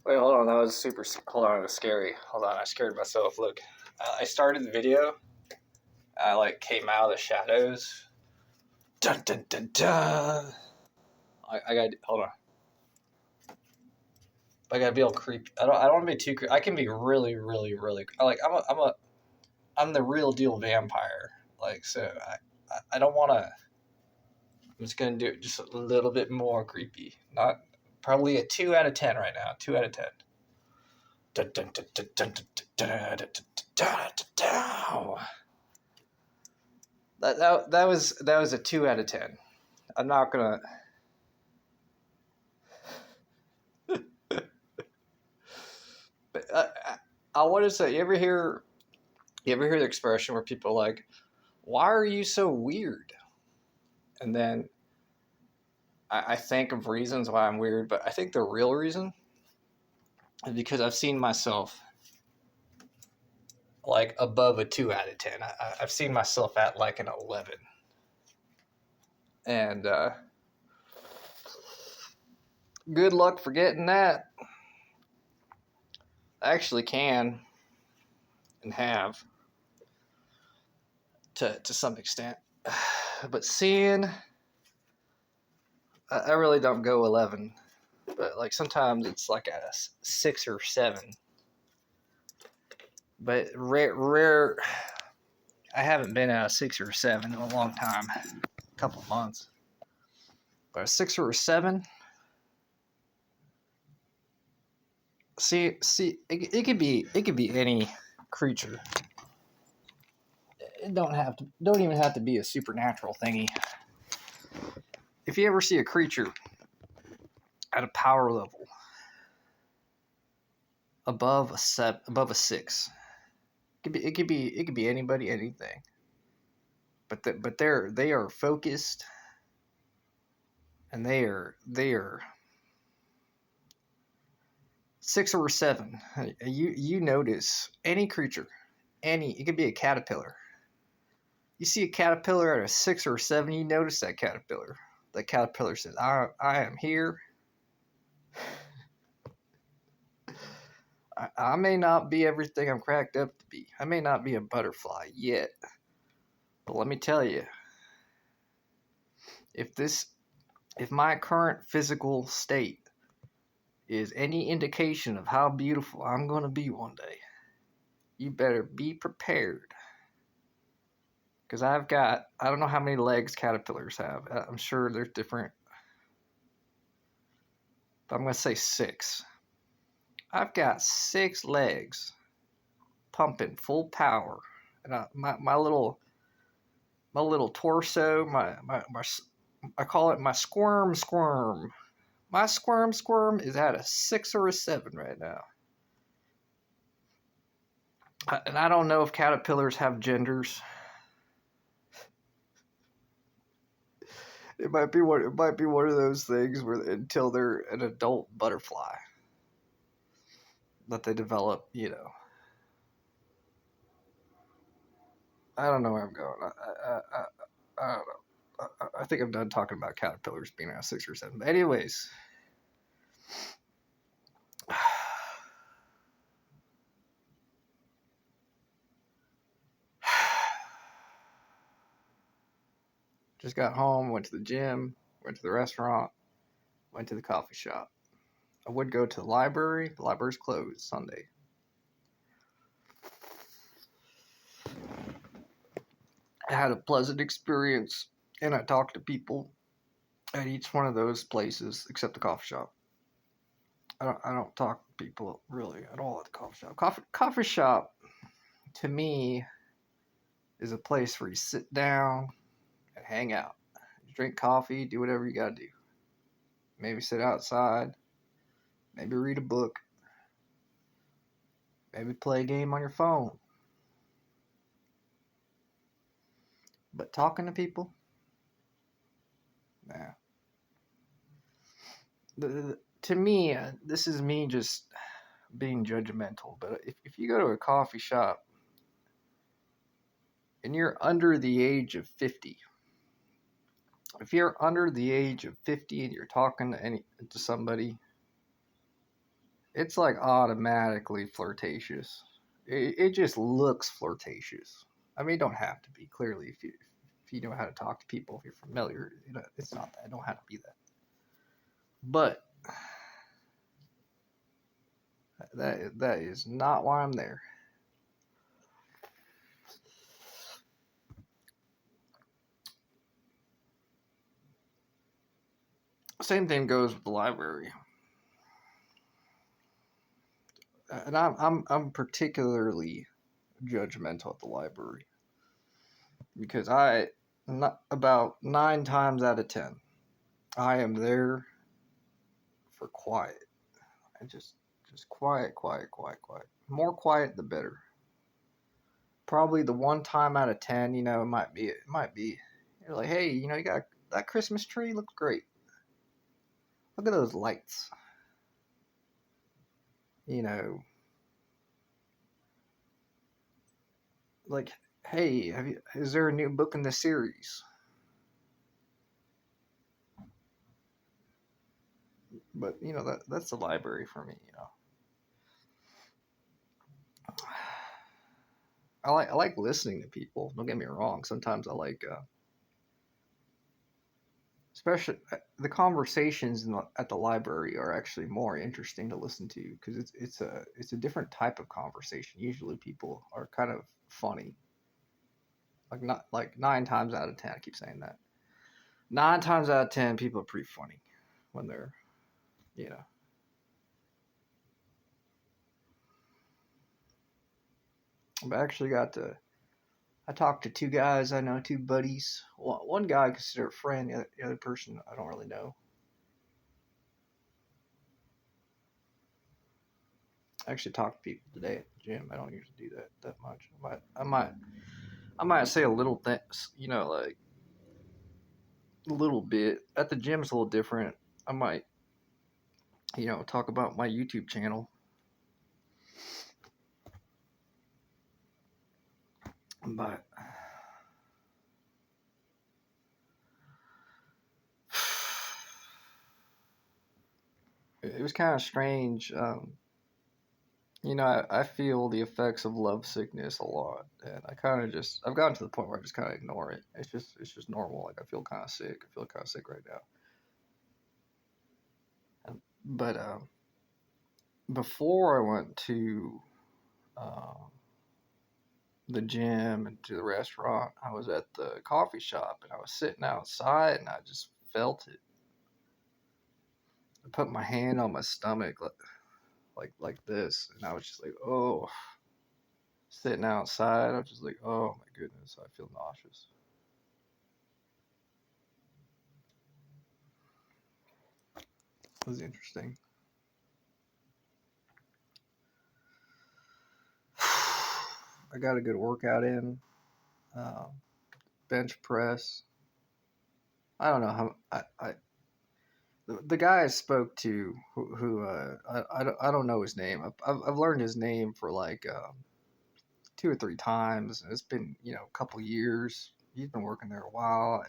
Wait, hold on. That was super. Hold on, it was scary. Hold on, I scared myself. Look, I started the video. I like came out of the shadows. Dun dun dun dun. I got. Hold on. I gotta be all creepy. I don't want to be too creepy. I can be really, really, really. Like I'm the real deal vampire. Like so, I don't want to. I'm just gonna do it just a little bit more creepy. Not probably a 2 out of 10 right now. 2 out of 10. Dun, dun, dun, dun, dun, dun, dun, dun, dun, dun, dun, dun. That was a 2 out of 10. I'm not gonna. But I want to say, you ever hear the expression where people are like, "Why are you so weird?" And then I think of reasons why I'm weird, but I think the real reason is because I've seen myself like above a 2 out of 10. I've seen myself at like an 11, and good luck for getting that. I actually can and have to some extent, but seeing, I really don't go 11, but like sometimes it's like a 6 or 7. But rare. I haven't been at a 6 or 7 in a long time, a couple months. But a 6 or a 7. See, it could be any creature. It don't even have to be a supernatural thingy. If you ever see a creature at a power level above a 6, it could be anybody, anything. But they are focused, and they are 6 or 7. You notice any creature, it could be a caterpillar. You see a caterpillar at a 6 or 7, you notice that caterpillar. That caterpillar says, I am here. I may not be everything I'm cracked up to be. I may not be a butterfly yet. But let me tell you, if my current physical state is any indication of how beautiful I'm going to be one day, you better be prepared. Because I don't know how many legs caterpillars have. I'm sure there's different. But I'm going to say 6. I've got 6 legs pumping full power. And my little torso, I call it my squirm. My squirm is at a 6 or a 7 right now. And I don't know if caterpillars have genders. It might be one of those things where until they're an adult butterfly that they develop, I don't know where I'm going. I don't know. I think I'm done talking about caterpillars being at 6 or 7. But anyways, just got home, went to the gym, went to the restaurant, went to the coffee shop. I would go to the library. The library's closed Sunday. I had a pleasant experience, and I talked to people at each one of those places except the coffee shop. I don't talk to people really at all at the coffee shop. Coffee shop, to me, is a place where you sit down and hang out. You drink coffee, do whatever you gotta do. Maybe sit outside, maybe read a book, maybe play a game on your phone. But talking to people, nah. To me, this is me just being judgmental, but if you go to a coffee shop and you're under the age of 50, if you're under the age of 50 and you're talking to somebody, It's like automatically flirtatious. It just looks flirtatious. I mean, it don't have to be. Clearly, if you know how to talk to people, if you're familiar, it's not that. It don't have to be that. But that is not why I'm there. Same thing goes with the library, and I'm particularly judgmental at the library because not about 9 times out of 10, I am there for quiet. I just quiet, quiet, quiet, quiet. More quiet, the better. Probably the 1 time out of 10, it might be. You're like, hey, you got that Christmas tree looks great. Look at those lights. You know, like, hey, is there a new book in the series? But that's the library for me. I like listening to people. Don't get me wrong. Sometimes I like, especially the conversations at the library are actually more interesting to listen to because it's a different type of conversation. Usually people are kind of funny. Like not like 9 times out of 10. I keep saying that. 9 times out of 10, people are pretty funny when they're you know. I've actually got to. I talked to two guys I know, two buddies. One guy I consider a friend. The other person I don't really know. I actually talked to people today at the gym. I don't usually do that much. I might say a little thing, like a little bit. At the gym's a little different. I might, talk about my YouTube channel. But it was kind of strange. I feel the effects of love sickness a lot, and I've gotten to the point where I just kind of ignore it. It's just normal. Like I feel kind of sick. I feel kind of sick right now. But before I went to uh, the gym and to the restaurant, I was at the coffee shop and I was sitting outside and I just felt it. I put my hand on my stomach like this, and I was just like, oh, sitting outside. I was just like, oh my goodness, I feel nauseous. It was interesting. I got a good workout in. Uh, Bench press. I don't know how the guy I spoke to who I don't know his name. I've learned his name for like 2 or 3 times. It's been a couple years. He's been working there a while.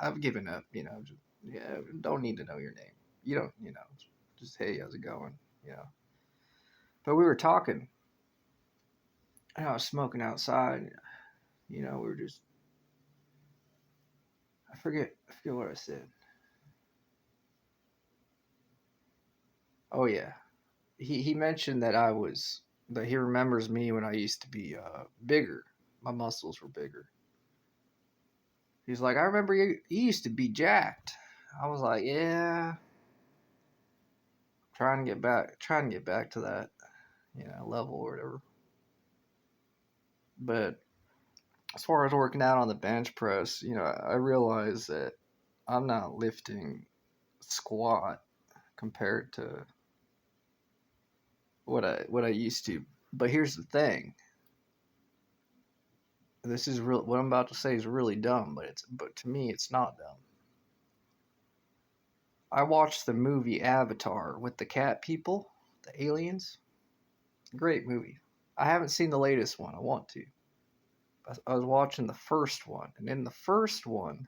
I've given up. Just, yeah, don't need to know your name. You don't. Just hey, how's it going? You know. But we were talking. And I was smoking outside. We were just. I forget what I said. Oh yeah, he mentioned that he remembers me when I used to be bigger. My muscles were bigger. He's like, I remember you used to be jacked. I was like, yeah, trying to get back to that, level or whatever. But as far as working out on the bench press, I realize that I'm not lifting squat compared to what I used to. But here's the thing. This is real. What I'm about to say is really dumb, but to me it's not dumb. I watched the movie Avatar with the cat people, the aliens. Great movie. I haven't seen the latest one. I want to. I was watching the first one, and in the first one,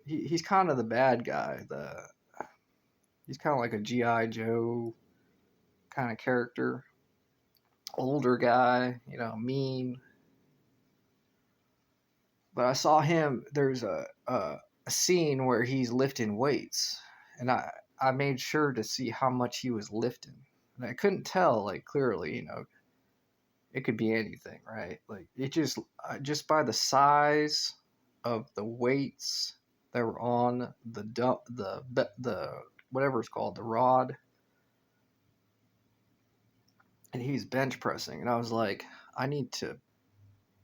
he's kind of the bad guy. He's kind of like a GI Joe kind of character, older guy, mean. But I saw him. There's a scene where he's lifting weights, and I made sure to see how much he was lifting, and I couldn't tell like clearly. It could be anything, right? Like it just by the size of the weights that were on the whatever it's called, the rod, and he's bench pressing, and I was like, I need to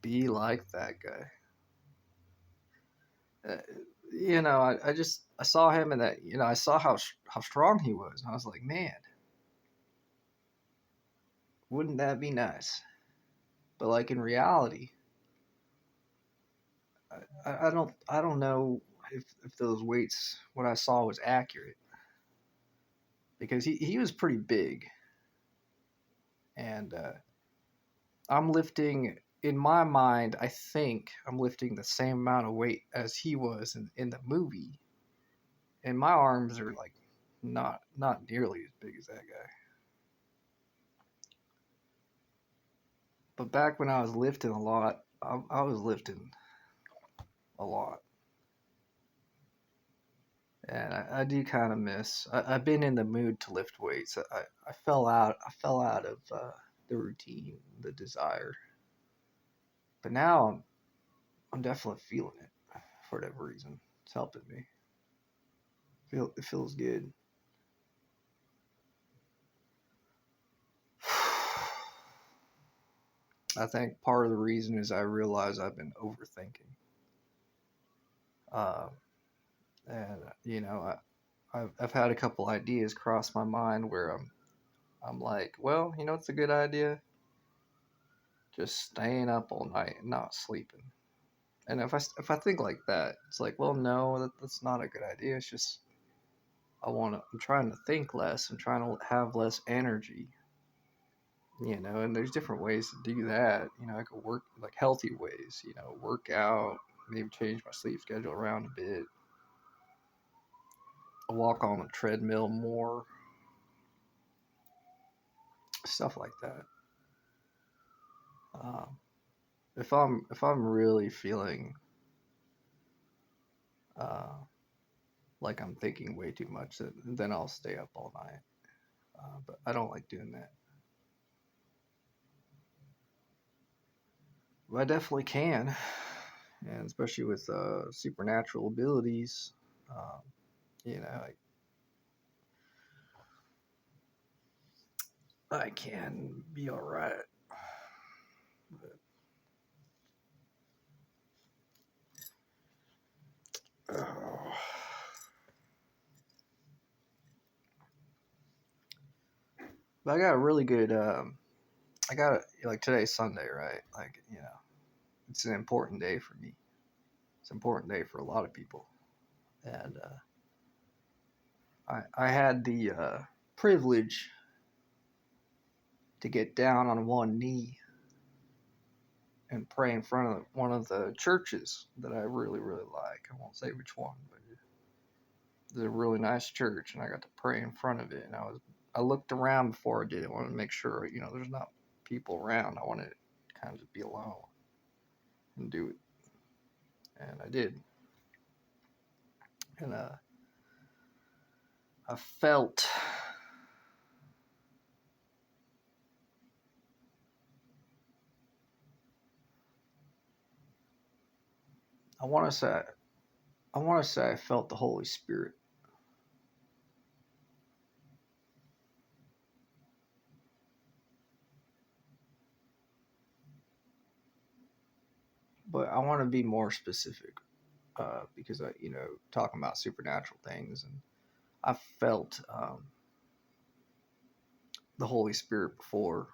be like that guy. Uh, I saw him and that I saw how strong he was, and I was like, man, wouldn't that be nice? But like in reality, I don't know if those weights what I saw was accurate because he was pretty big, and I'm lifting in my mind. I think I'm lifting the same amount of weight as he was in the movie, and my arms are like not nearly as big as that guy. But back when I was lifting a lot, I was lifting a lot, and I do kind of miss. I've been in the mood to lift weights. I fell out. I fell out of the routine, the desire. But now I'm definitely feeling it for whatever reason. It's helping me. It feels good. I think part of the reason is I realize I've been overthinking. Uh, and I've had a couple ideas cross my mind where I'm like, well, it's a good idea, just staying up all night and not sleeping. And if I think like that, it's like, well, no, that's not a good idea. It's just I'm trying to think less. I'm trying to have less energy. And there's different ways to do that. I could work like healthy ways. Work out, maybe change my sleep schedule around a bit. Walk on a treadmill more, stuff like that. Um, if I'm really feeling uh, like I'm thinking way too much, then I'll stay up all night. But I don't like doing that. But I definitely can, and especially with supernatural abilities, um, you know, I can be all right. But, but I got a really good. I got like today's Sunday, right? Like it's an important day for me. It's an important day for a lot of people, and I had the privilege to get down on one knee and pray in front of one of the churches that I really really like. I won't say which one, but it's a really nice church, and I got to pray in front of it. And I looked around before I did it. I wanted to make sure there's not people around. I wanted to kind of just be alone and do it, and I did. And I felt I want to say I felt the Holy Spirit, but I want to be more specific because I talking about supernatural things, and I felt the Holy Spirit before,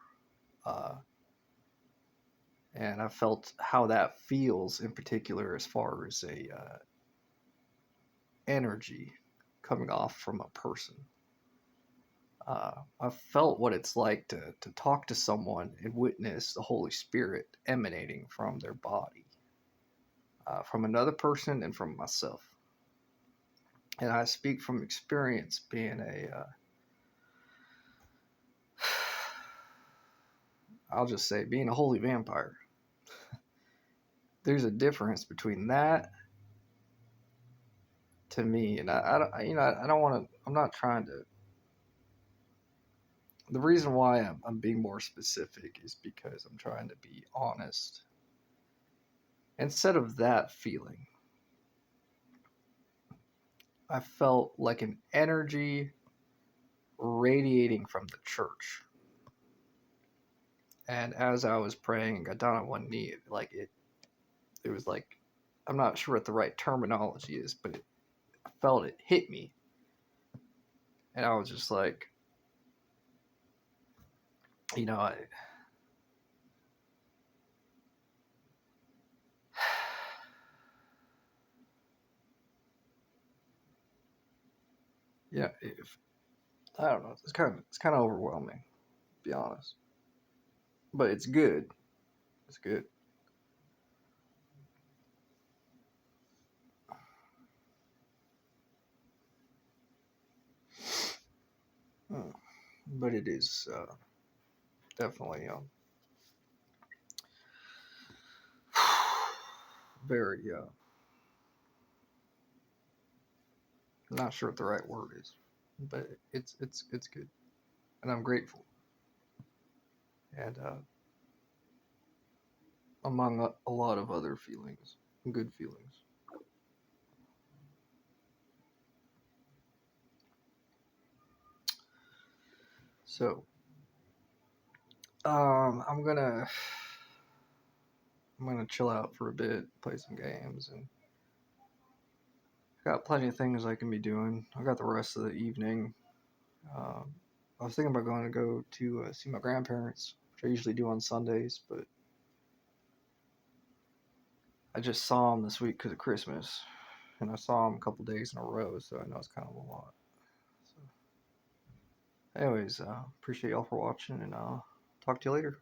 uh, and I felt how that feels in particular as far as a energy coming off from a person. I felt what it's like to talk to someone and witness the Holy Spirit emanating from their body, from another person and from myself. And I speak from experience being I'll just say, being a holy vampire. There's a difference between that to me, and I don't, I don't want to. I'm not trying to. The reason why I'm being more specific is because I'm trying to be honest. Instead of that feeling, I felt like an energy radiating from the church. And as I was praying and got down on one knee, it was like, I'm not sure what the right terminology is, but I felt it hit me. And I was just like, you know, I, yeah, if, I don't know, it's kind of overwhelming, to be honest. But it's good. It's good. Hmm. But it is definitely very I'm not sure what the right word is, but it's good, and I'm grateful. And among a lot of other feelings, good feelings. So I'm gonna chill out for a bit, play some games, and got plenty of things I can be doing. I got the rest of the evening. Um, I was thinking about going to go to see my grandparents, which I usually do on Sundays, but I just saw them this week because of Christmas, and I saw them a couple days in a row, so I know it's kind of a lot. So, anyways, appreciate y'all for watching, and I'll talk to you later.